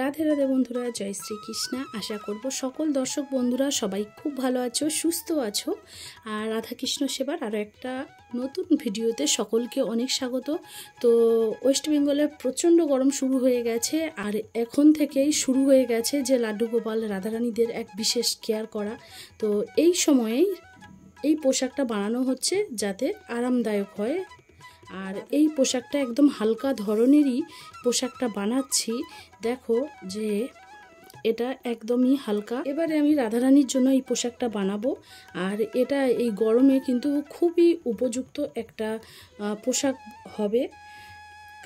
রাধে রাধে বন্ধুরা, জয় শ্রীকৃষ্ণা। আশা করব সকল দর্শক বন্ধুরা সবাই খুব ভালো আছো, সুস্থ আছো। আর রাধাকৃষ্ণ সেবার আরও একটা নতুন ভিডিওতে সকলকে অনেক স্বাগত। তো ওয়েস্ট বেঙ্গলে প্রচণ্ড গরম শুরু হয়ে গেছে, আর এখন থেকেই শুরু হয়ে গেছে যে লাড্ডু গোপাল রাধারানীদের এক বিশেষ কেয়ার করা। তো এই সময়েই এই পোশাকটা বানানো হচ্ছে যাতে আরামদায়ক হয়। আর এই পোশাকটা একদম হালকা ধরনেরই পোশাকটা বানাচ্ছি। দেখো যে এটা একদমই হালকা। এবারে আমি রাধারানীর জন্য এই পোশাকটা বানাবো। আর এটা এই গরমে কিন্তু খুবই উপযুক্ত একটা পোশাক হবে,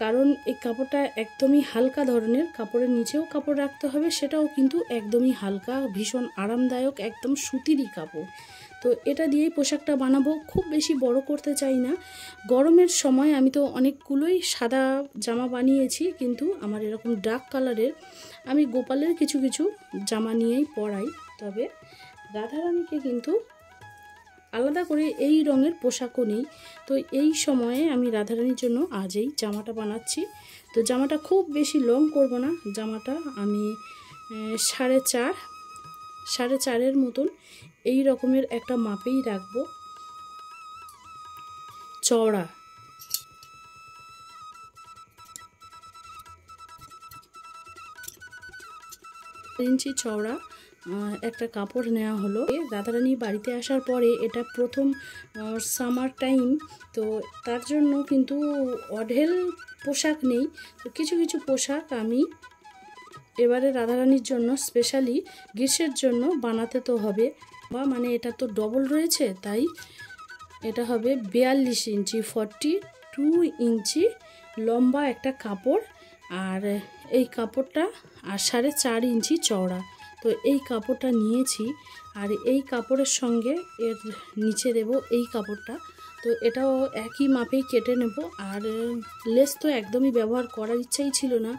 কারণ এই কাপড়টা একদমই হালকা ধরনের। কাপড়ের নিচেও কাপড় রাখতে হবে, সেটাও কিন্তু একদমই হালকা, ভীষণ আরামদায়ক, একদম সুতিরই কাপড়। তো এটা দিয়েই পোশাকটা বানাবো। খুব বেশি বড় করতে চাই না। গরমের সময় আমি তো অনেকগুলোই সাদা জামা বানিয়েছি, কিন্তু আমার এরকম ডার্ক কালারের আমি গোপালের কিছু কিছু জামা নিয়েই পরাই। তবে রাধারানীকে কিন্তু আলাদা করে এই রঙের পোশাকও নেই। তো এই সময়ে আমি রাধারানীর জন্য আজ এই জামাটা বানাচ্ছি। তো জামাটা খুব বেশি লং করব না, জামাটা আমি 4.5 মতন এই রকমের একটা মাপেই রাখবো। চওড়া 4 ইঞ্চি চওড়া একটা কাপড় নেওয়া হলো। রাধারানী বাড়িতে আসার পরে এটা প্রথম সামার টাইম, তো তার জন্য কিন্তু অঢেল পোশাক নেই। তো কিছু কিছু পোশাক আমি এবারে রাধারানীর জন্য স্পেশালি গ্রীষ্মের জন্য বানাতে তো হবে, বা মানে এটা তো ডবল রয়েছে, তাই এটা হবে 42 ইঞ্চি, 42 ইঞ্চি লম্বা একটা কাপড়। আর এই কাপড়টা আর 4.5 ইঞ্চি চওড়া। তো এই কাপড়টা নিয়েছি, আর এই কাপড়ের সঙ্গে এর নিচে দেব এই কাপড়টা। তো এটাও একই মাপেই কেটে নেব। আর লেস তো একদমই ব্যবহার করার ইচ্ছাই ছিল না,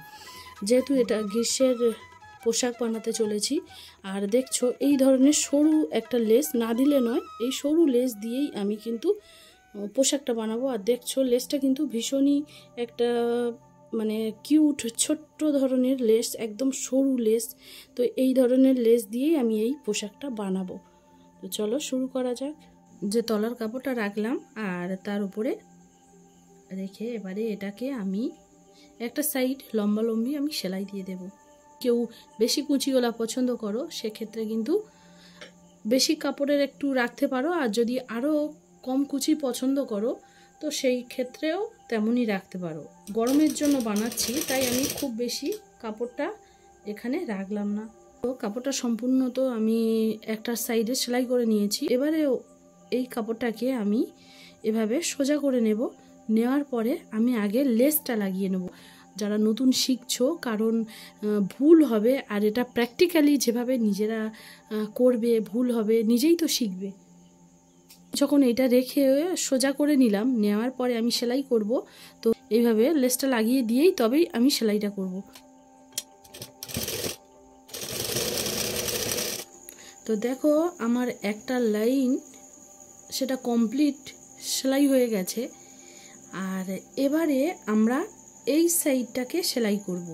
যেহেতু এটা গ্রীষ্মের পোশাক বানাতে চলেছি। আর দেখছো এই ধরনের সরু একটা লেস না দিলে নয়, এই সরু লেস দিয়েই আমি কিন্তু পোশাকটা বানাবো। আর দেখছো লেসটা কিন্তু ভীষণই একটা মানে কিউট ছোট্ট ধরনের লেস, একদম সরু লেস। তো এই ধরনের লেস দিয়েই আমি এই পোশাকটা বানাবো। তো চলো শুরু করা যাক। যে তলার কাপড়টা রাখলাম আর তার উপরে রেখে এবারে এটাকে আমি একটা সাইড লম্বালম্বি আমি সেলাই দিয়ে দেব। কেউ বেশি কুচিওয়ালা পছন্দ করো, সেক্ষেত্রে কিন্তু বেশি কাপড়ের একটু রাখতে পারো। আর যদি আরও কম কুচি পছন্দ করো, তো সেই ক্ষেত্রেও তেমনই রাখতে পারো। গরমের জন্য বানাচ্ছি, তাই আমি খুব বেশি কাপড়টা এখানে রাখলাম না। তো কাপড়টা সম্পূর্ণ তো আমি একটা সাইডে সেলাই করে নিয়েছি। এবারে এই কাপড়টাকে আমি এভাবে সোজা করে নেব। নেওয়ার পরে আমি আগে লেসটা লাগিয়ে নেব। যারা নতুন শিখছো, কারণ ভুল হবে, আর এটা প্র্যাকটিক্যালি যেভাবে নিজেরা করবে ভুল হবে, নিজেই তো শিখবে। যখন এটা রেখে সোজা করে নিলাম, নেওয়ার পরে আমি সেলাই করব। তো এইভাবে লেসটা লাগিয়ে দিয়েই তবেই আমি সেলাইটা করব। তো দেখো আমার একটা লাইন সেটা কমপ্লিট সেলাই হয়ে গেছে। আর এবারে আমরা এই সাইডটাকে সেলাই করব।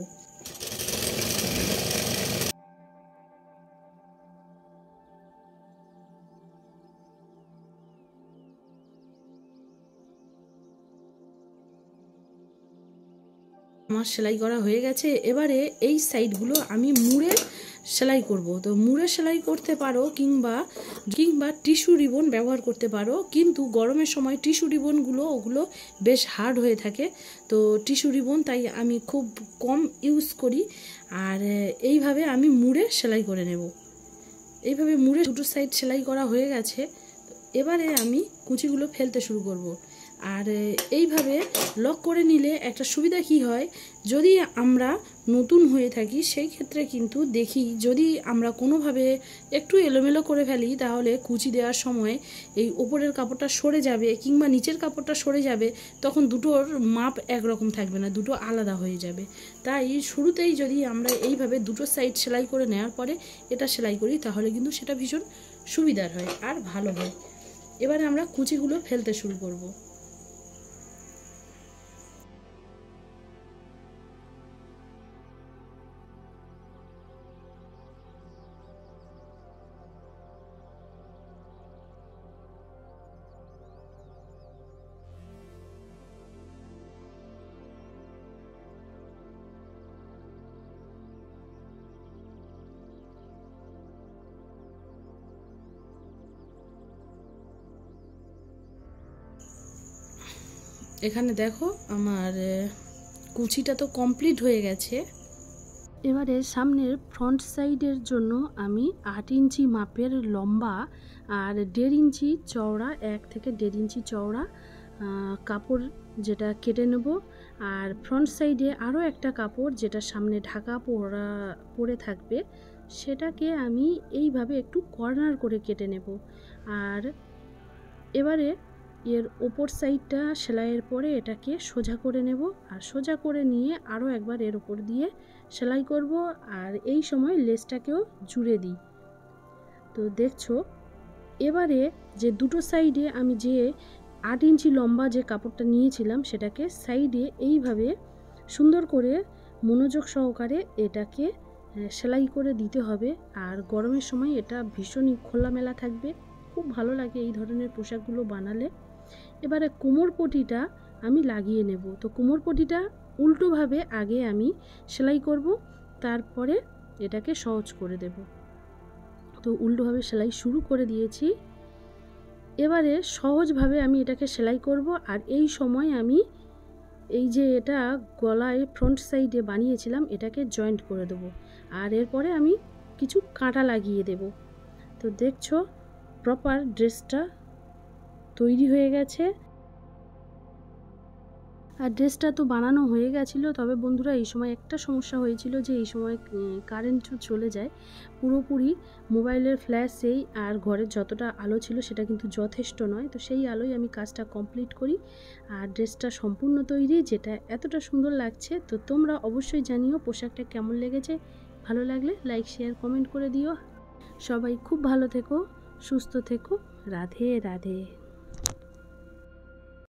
আমার সেলাই করা হয়ে গেছে। এবারে এই সাইডগুলো আমি মুড়ে সেলাই করব। তো মুড়ে সেলাই করতে পারো, কিংবা টিস্যু রিবন ব্যবহার করতে পারো, কিন্তু গরমের সময় টিস্যু রিবনগুলো ওগুলো বেশ হার্ড হয়ে থাকে। তো টিস্যু রিবন তাই আমি খুব কম ইউজ করি। আর এইভাবে আমি মুড়ে সেলাই করে নেব। এইভাবে মুড়ে দুটো সাইড সেলাই করা হয়ে গেছে। এবারে আমি কুচিগুলো ফেলতে শুরু করব। আর এইভাবে লক করে নিলে একটা সুবিধা কি হয়, যদি আমরা নতুন হয়ে থাকি সেই ক্ষেত্রে কিন্তু দেখি যদি আমরা কোনোভাবে একটু এলোমেলো করে ফেলি, তাহলে কুচি দেওয়ার সময় এই ওপরের কাপড়টা সরে যাবে কিংবা নিচের কাপড়টা সরে যাবে, তখন দুটোর মাপ একরকম থাকবে না, দুটো আলাদা হয়ে যাবে। তাই শুরুতেই যদি আমরা এইভাবে দুটো সাইড সেলাই করে নেওয়ার পরে এটা সেলাই করি, তাহলে কিন্তু সেটা ভীষণ সুবিধার হয় আর ভালো হয়। এবারে আমরা কুচিগুলো ফেলতে শুরু করব। এখানে দেখো আমার কুচিটা তো কমপ্লিট হয়ে গেছে। এবারে সামনের ফ্রন্ট সাইডের জন্য আমি 8 ইঞ্চি মাপের লম্বা আর 1.5 ইঞ্চি চওড়া, 1 থেকে 1.5 ইঞ্চি চওড়া কাপড় যেটা কেটে নেব। আর ফ্রন্ট সাইডে আরও একটা কাপড় যেটা সামনে ঢাকা পরে থাকবে, সেটাকে আমি এইভাবে একটু কর্নার করে কেটে নেব। আর এবারে এর ওপর সাইডটা সেলাইয়ের পরে এটাকে সোজা করে নেব, আর সোজা করে নিয়ে আরও একবার এর ওপর দিয়ে সেলাই করব। আর এই সময় লেসটাকেও জুড়ে দিই। তো দেখছো এবারে যে দুটো সাইডে আমি যে 8 ইঞ্চি লম্বা যে কাপড়টা নিয়েছিলাম সেটাকে সাইডে এইভাবে সুন্দর করে মনোযোগ সহকারে এটাকে সেলাই করে দিতে হবে। আর গরমের সময় এটা ভীষণই খোলামেলা থাকবে, খুব ভালো লাগে এই ধরনের পোশাকগুলো বানালে। এবারে কোমর পটিটা আমি লাগিয়ে নেব। তো কোমর পটিটা উল্টোভাবে আগে আমি সেলাই করব, তারপরে এটাকে সহজ করে দেব। তো উল্টোভাবে সেলাই শুরু করে দিয়েছি। এবারে সহজভাবে আমি এটাকে সেলাই করব। আর এই সময় আমি এই যে এটা গলায় ফ্রন্ট সাইডে বানিয়েছিলাম এটাকে জয়েন্ট করে দেব। আর এরপরে আমি কিছু কাঁটা লাগিয়ে দেব। তো দেখছো প্রপার ড্রেসটা তৈরি হয়ে গেছে। আর ড্রেসটা তো বানানো হয়ে গেছিলো, তবে বন্ধুরা এই সময় একটা সমস্যা হয়েছিল যে এই সময় কারেন্ট চলে যায় পুরোপুরি। মোবাইলের ফ্ল্যাশেই আর ঘরের যতটা আলো ছিল সেটা কিন্তু যথেষ্ট নয়। তো সেই আলোয় আমি কাজটা কমপ্লিট করি। আর ড্রেসটা সম্পূর্ণ তৈরি, যেটা এতটা সুন্দর লাগছে। তো তোমরা অবশ্যই জানিও পোশাকটা কেমন লেগেছে। ভালো লাগলে লাইক শেয়ার কমেন্ট করে দিও। সবাই খুব ভালো থেকো, সুস্থ থেকো। রাধে রাধে।